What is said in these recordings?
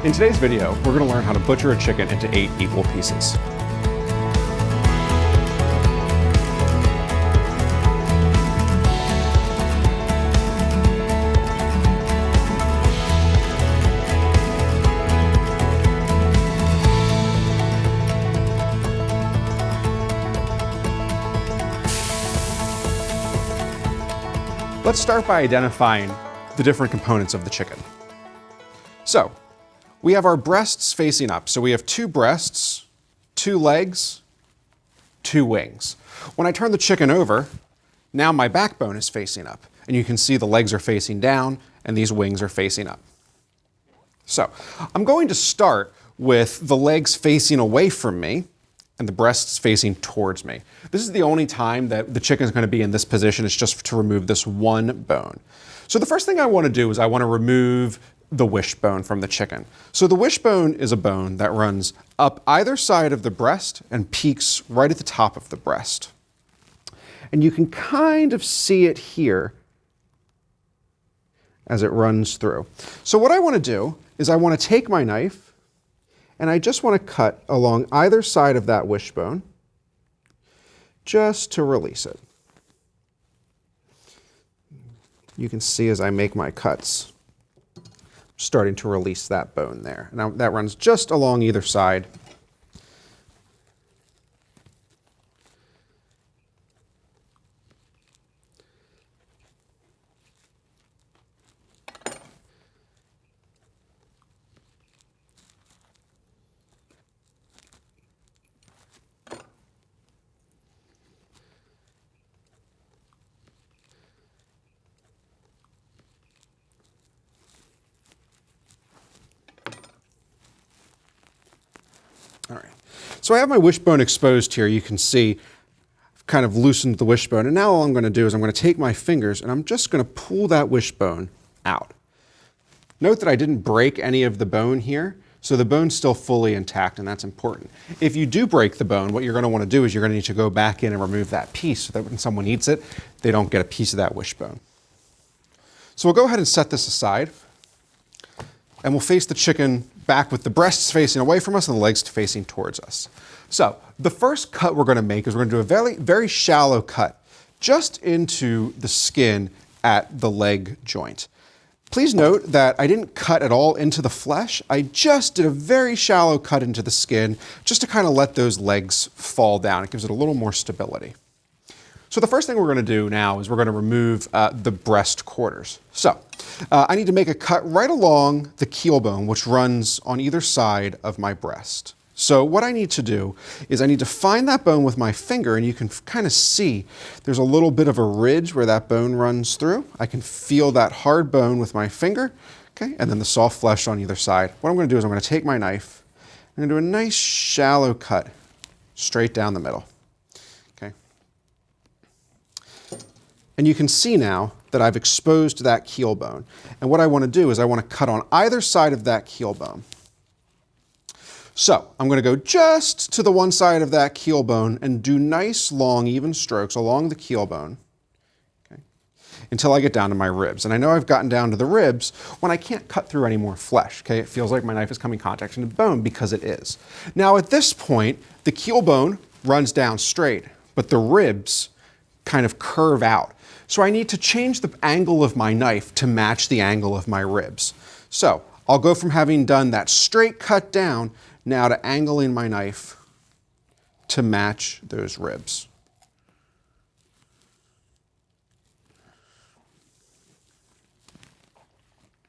In today's video, we're going to learn how to butcher a chicken into 8 equal pieces. Let's start by identifying the different components of the chicken. So, we have our breasts facing up. So we have 2 breasts, 2 legs, 2 wings. When I turn the chicken over, now my backbone is facing up. And you can see the legs are facing down and these wings are facing up. So, I'm going to start with the legs facing away from me and the breasts facing towards me. This is the only time that the chicken is going to be in this position. It's just to remove this one bone. So the first thing I want to do is I want to remove the wishbone from the chicken. So the wishbone is a bone that runs up either side of the breast and peaks right at the top of the breast. And you can kind of see it here as it runs through. So what I want to do is I want to take my knife and I just want to cut along either side of that wishbone just to release it. You can see as I make my cuts, I'm starting to release that bone there. Now that runs just along either side. All right, so I have my wishbone exposed here. You can see I've kind of loosened the wishbone. And now all I'm going to do is I'm going to take my fingers and I'm just going to pull that wishbone out. Note that I didn't break any of the bone here, so the bone's still fully intact, and that's important. If you do break the bone, what you're going to want to do is you're going to need to go back in and remove that piece so that when someone eats it, they don't get a piece of that wishbone. So we'll go ahead and set this aside, and we'll face the chicken back with the breasts facing away from us and the legs facing towards us. So the first cut we're going to make is we're going to do a very, very shallow cut just into the skin at the leg joint. Please note that I didn't cut at all into the flesh. I just did a very shallow cut into the skin just to kind of let those legs fall down. It gives it a little more stability. So the first thing we're going to do now is we're going to remove the breast quarters. So I need to make a cut right along the keel bone, which runs on either side of my breast. So what I need to do is I need to find that bone with my finger, and you can kind of see there's a little bit of a ridge where that bone runs through. I can feel that hard bone with my finger, okay, and then the soft flesh on either side. What I'm going to do is I'm going to take my knife, I'm going to do a nice shallow cut straight down the middle. And you can see now that I've exposed that keel bone. And what I want to do is I want to cut on either side of that keel bone. So I'm going to go just to the one side of that keel bone and do nice, long, even strokes along the keel bone, okay, until I get down to my ribs. And I know I've gotten down to the ribs when I can't cut through any more flesh. Okay? It feels like my knife is coming in contact with the bone because it is. Now at this point, the keel bone runs down straight, but the ribs kind of curve out. So I need to change the angle of my knife to match the angle of my ribs. So I'll go from having done that straight cut down now to angling my knife to match those ribs.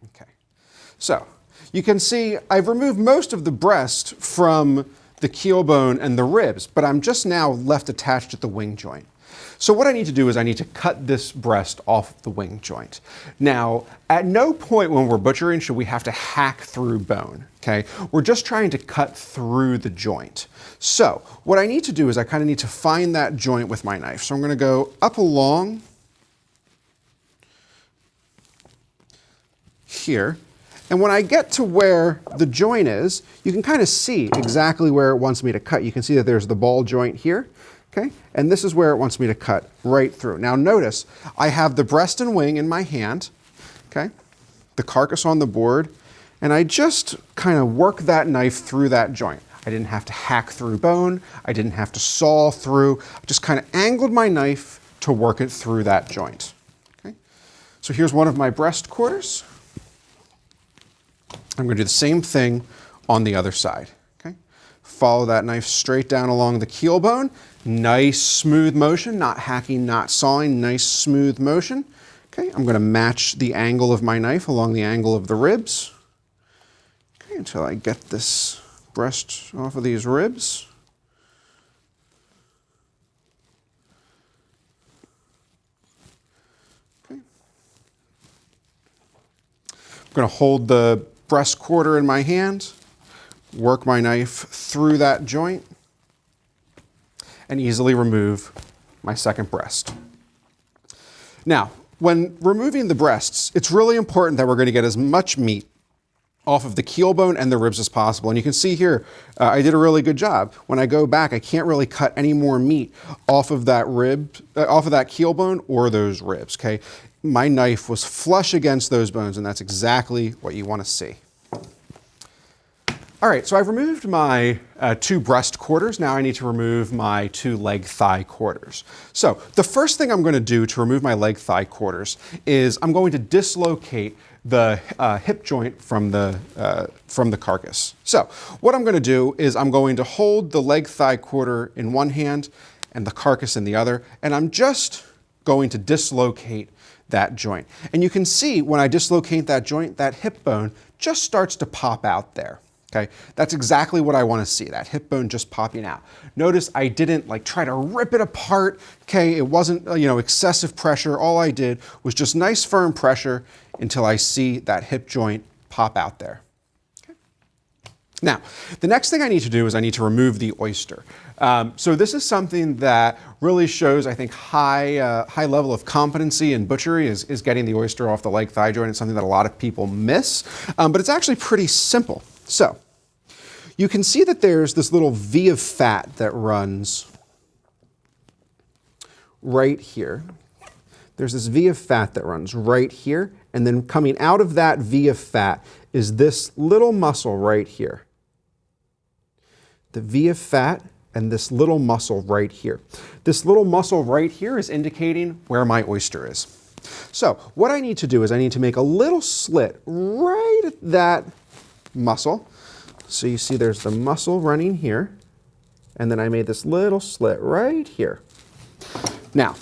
Okay, so you can see I've removed most of the breast from the keel bone and the ribs, but I'm just now left attached at the wing joint. So what I need to do is I need to cut this breast off the wing joint. Now, at no point when we're butchering should we have to hack through bone, okay? We're just trying to cut through the joint. So what I need to do is I kind of need to find that joint with my knife. So I'm going to go up along here. And when I get to where the joint is, you can kind of see exactly where it wants me to cut. You can see that there's the ball joint here. Okay, and this is where it wants me to cut right through. Now notice, I have the breast and wing in my hand, okay, the carcass on the board, and I just kind of work that knife through that joint. I didn't have to hack through bone. I didn't have to saw through. I just kind of angled my knife to work it through that joint. Okay? So here's one of my breast quarters. I'm going to do the same thing on the other side. Okay? Follow that knife straight down along the keel bone. Nice smooth motion, not hacking, not sawing, nice smooth motion. Okay, I'm going to match the angle of my knife along the angle of the ribs. Okay, until I get this breast off of these ribs. Okay. I'm going to hold the breast quarter in my hand, work my knife through that joint, and easily remove my second breast. Now, when removing the breasts, it's really important that we're going to get as much meat off of the keel bone and the ribs as possible. And you can see here, I did a really good job. When I go back, I can't really cut any more meat off of that off of that keel bone or those ribs, okay? My knife was flush against those bones, and that's exactly what you want to see. All right, so I've removed my 2 breast quarters. Now I need to remove my 2 leg thigh quarters. So the first thing I'm going to do to remove my leg thigh quarters is I'm going to dislocate the hip joint from the carcass. So what I'm going to do is I'm going to hold the leg thigh quarter in one hand and the carcass in the other, and I'm just going to dislocate that joint. And you can see when I dislocate that joint, that hip bone just starts to pop out there. Okay, that's exactly what I want to see, that hip bone just popping out. Notice I didn't like try to rip it apart. Okay, it wasn't excessive pressure. All I did was just nice firm pressure until I see that hip joint pop out there. Okay. Now, the next thing I need to do is I need to remove the oyster. So this is something that really shows, I think, high level of competency in butchery is getting the oyster off the leg thigh joint. It's something that a lot of people miss, but it's actually pretty simple. So you can see that there's this little V of fat that runs right here. There's this V of fat that runs right here, and then coming out of that V of fat is this little muscle right here. The V of fat and this little muscle right here. This little muscle right here is indicating where my oyster is. So what I need to do is I need to make a little slit right at that muscle. So you see there's the muscle running here, and then I made this little slit right here. Now,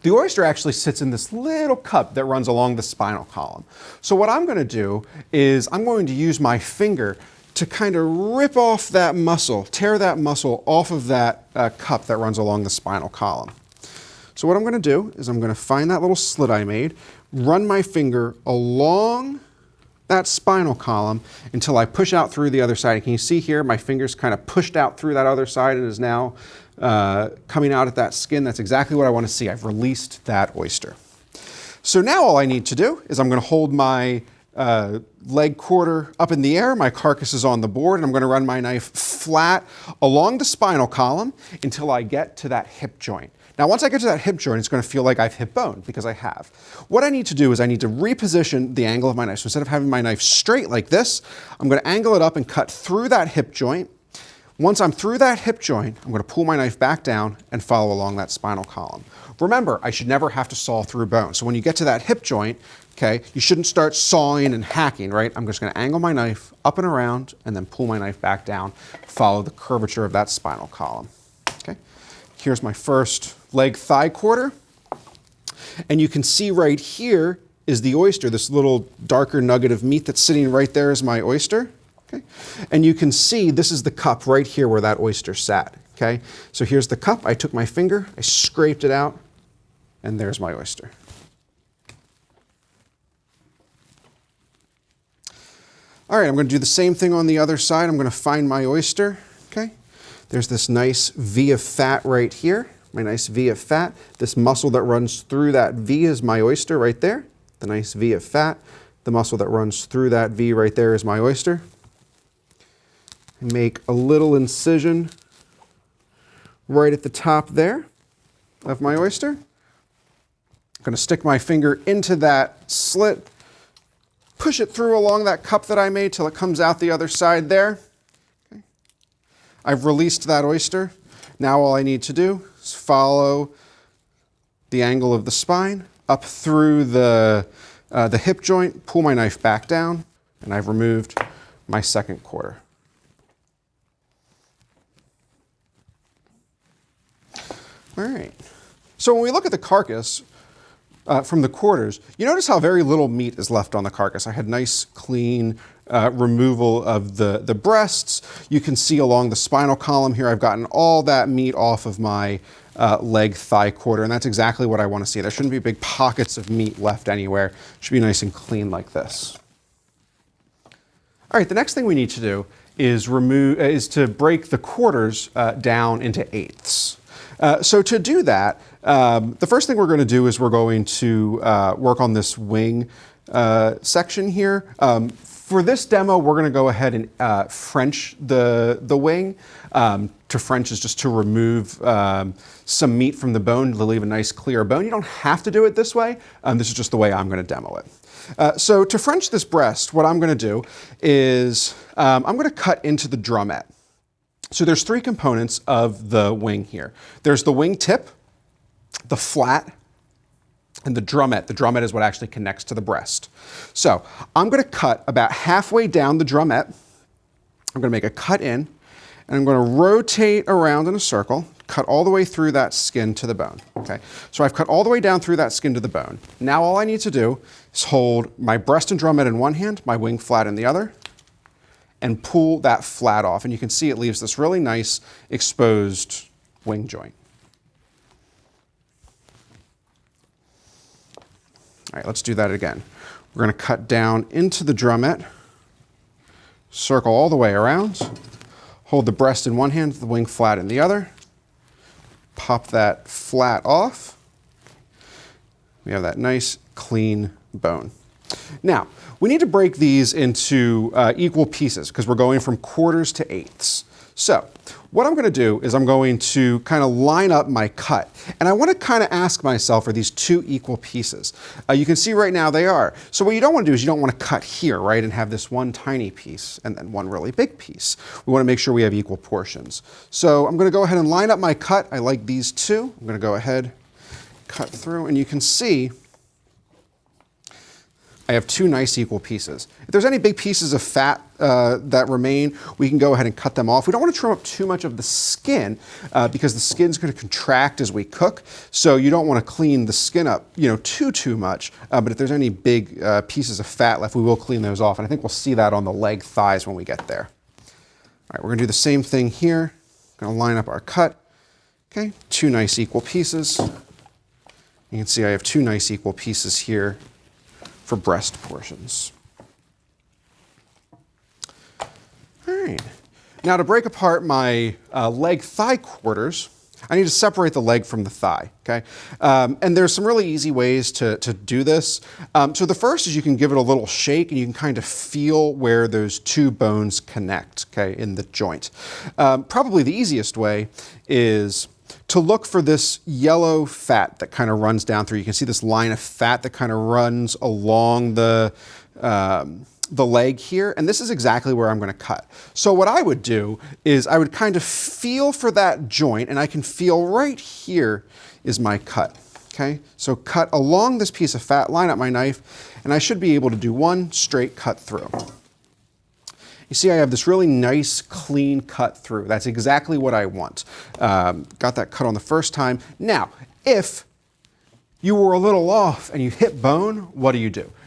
the oyster actually sits in this little cup that runs along the spinal column. So what I'm going to do is I'm going to use my finger to kind of rip off that muscle, tear that muscle off of that cup that runs along the spinal column. So what I'm going to do is I'm going to find that little slit I made, run my finger along that spinal column until I push out through the other side. And can you see here, my finger's kind of pushed out through that other side and is now coming out at that skin. That's exactly what I want to see. I've released that oyster. So now all I need to do is I'm going to hold my leg quarter up in the air, my carcass is on the board, and I'm going to run my knife flat along the spinal column until I get to that hip joint. Now, once I get to that hip joint, it's going to feel like I've hip bone because I have. What I need to do is I need to reposition the angle of my knife. So instead of having my knife straight like this, I'm going to angle it up and cut through that hip joint. Once I'm through that hip joint, I'm going to pull my knife back down and follow along that spinal column. Remember, I should never have to saw through bone. So when you get to that hip joint, okay, you shouldn't start sawing and hacking, right? I'm just going to angle my knife up and around and then pull my knife back down, follow the curvature of that spinal column. Okay, here's my first leg thigh quarter. And you can see right here is the oyster, this little darker nugget of meat that's sitting right there is my oyster. Okay? And you can see this is the cup right here where that oyster sat. Okay? So here's the cup. I took my finger, I scraped it out, and there's my oyster. All right, I'm going to do the same thing on the other side. I'm going to find my oyster. Okay? There's this nice V of fat right here. My nice V of fat. This muscle that runs through that V is my oyster right there. The nice V of fat. The muscle that runs through that V right there is my oyster. Make a little incision right at the top there of my oyster. I'm going to stick my finger into that slit, push it through along that cup that I made till it comes out the other side there. Okay. I've released that oyster. Now all I need to do is follow the angle of the spine up through the hip joint, pull my knife back down, and I've removed my second quarter. All right. So when we look at the carcass from the quarters, you notice how very little meat is left on the carcass. I had nice, clean removal of the breasts. You can see along the spinal column here, I've gotten all that meat off of my leg thigh quarter, and that's exactly what I want to see. There shouldn't be big pockets of meat left anywhere. It should be nice and clean like this. All right, the next thing we need to do is to break the quarters down into eighths. So to do that, the first thing we're going to do is we're going to work on this wing section here. For this demo, we're going to go ahead and French the wing. To French is just to remove some meat from the bone to leave a nice clear bone. You don't have to do it this way. This is just the way I'm going to demo it. So to French this breast, what I'm going to do is I'm going to cut into the drumette. So there's three components of the wing here. There's the wing tip, the flat, and the drumette. The drumette is what actually connects to the breast. So I'm going to cut about halfway down the drumette. I'm going to make a cut in, and I'm going to rotate around in a circle, cut all the way through that skin to the bone. Okay, so I've cut all the way down through that skin to the bone. Now all I need to do is hold my breast and drumette in one hand, my wing flat in the other, and pull that flat off. And you can see it leaves this really nice exposed wing joint. All right, let's do that again. We're going to cut down into the drumette, circle all the way around, hold the breast in one hand, the wing flat in the other, pop that flat off. We have that nice, clean bone. Now, we need to break these into equal pieces because we're going from quarters to eighths. So what I'm going to do is I'm going to kind of line up my cut. And I want to kind of ask myself, are these two equal pieces? You can see right now they are. So what you don't want to do is you don't want to cut here, right, and have this one tiny piece and then one really big piece. We want to make sure we have equal portions. So I'm going to go ahead and line up my cut. I like these two. I'm going to go ahead, cut through, and you can see I have two nice equal pieces. If there's any big pieces of fat that remain, we can go ahead and cut them off. We don't want to trim up too much of the skin because the skin's going to contract as we cook. So you don't want to clean the skin up, too much. But if there's any big pieces of fat left, we will clean those off. And I think we'll see that on the leg thighs when we get there. All right, we're going to do the same thing here. Going to line up our cut. Okay, two nice equal pieces. You can see I have two nice equal pieces here for breast portions. All right. Now to break apart my leg thigh quarters, I need to separate the leg from the thigh, okay? And there's some really easy ways to do this. So the first is you can give it a little shake and you can kind of feel where those two bones connect, okay, in the joint. Probably the easiest way is to look for this yellow fat that kind of runs down through. You can see this line of fat that kind of runs along the leg here, and this is exactly where I'm going to cut. So what I would do is I would kind of feel for that joint, and I can feel right here is my cut, okay? So cut along this piece of fat, line up my knife, and I should be able to do one straight cut through. You see I have this really nice, clean cut through. That's exactly what I want. Got that cut on the first time. Now, if you were a little off and you hit bone, what do?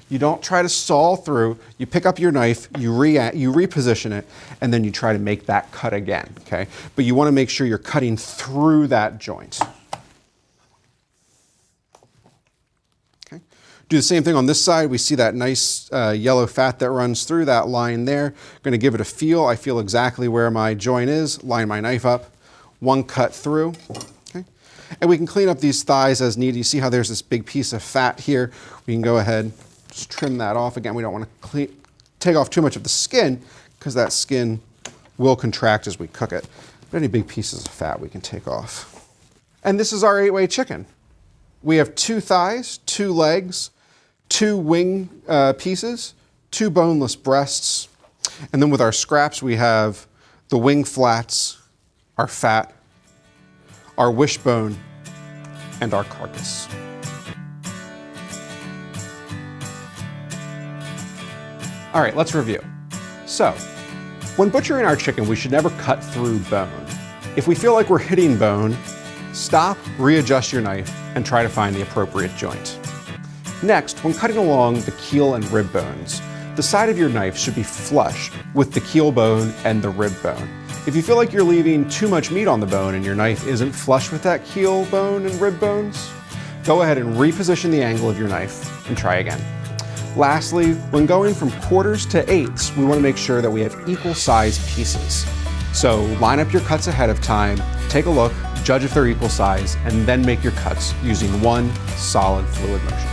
You don't try to saw through. You pick up your knife, you reposition it, and then you try to make that cut again, okay? But you want to make sure you're cutting through that joint. Do the same thing on this side. We see that nice yellow fat that runs through that line there. Going to give it a feel. I feel exactly where my joint is. Line my knife up. One cut through. Okay. And we can clean up these thighs as needed. You see how there's this big piece of fat here. We can go ahead, just trim that off. Again, we don't want to take off too much of the skin because that skin will contract as we cook it. But any big pieces of fat we can take off. And this is our 8-way chicken. We have 2 thighs, 2 legs, 2 wing pieces, 2 boneless breasts. And then with our scraps, we have the wing flats, our fat, our wishbone, and our carcass. All right, let's review. So, when butchering our chicken, we should never cut through bone. If we feel like we're hitting bone, stop, readjust your knife, and try to find the appropriate joint. Next, when cutting along the keel and rib bones, the side of your knife should be flush with the keel bone and the rib bone. If you feel like you're leaving too much meat on the bone and your knife isn't flush with that keel bone and rib bones, go ahead and reposition the angle of your knife and try again. Lastly, when going from quarters to eighths, we want to make sure that we have equal size pieces. So line up your cuts ahead of time, take a look, judge if they're equal size, and then make your cuts using one solid fluid motion.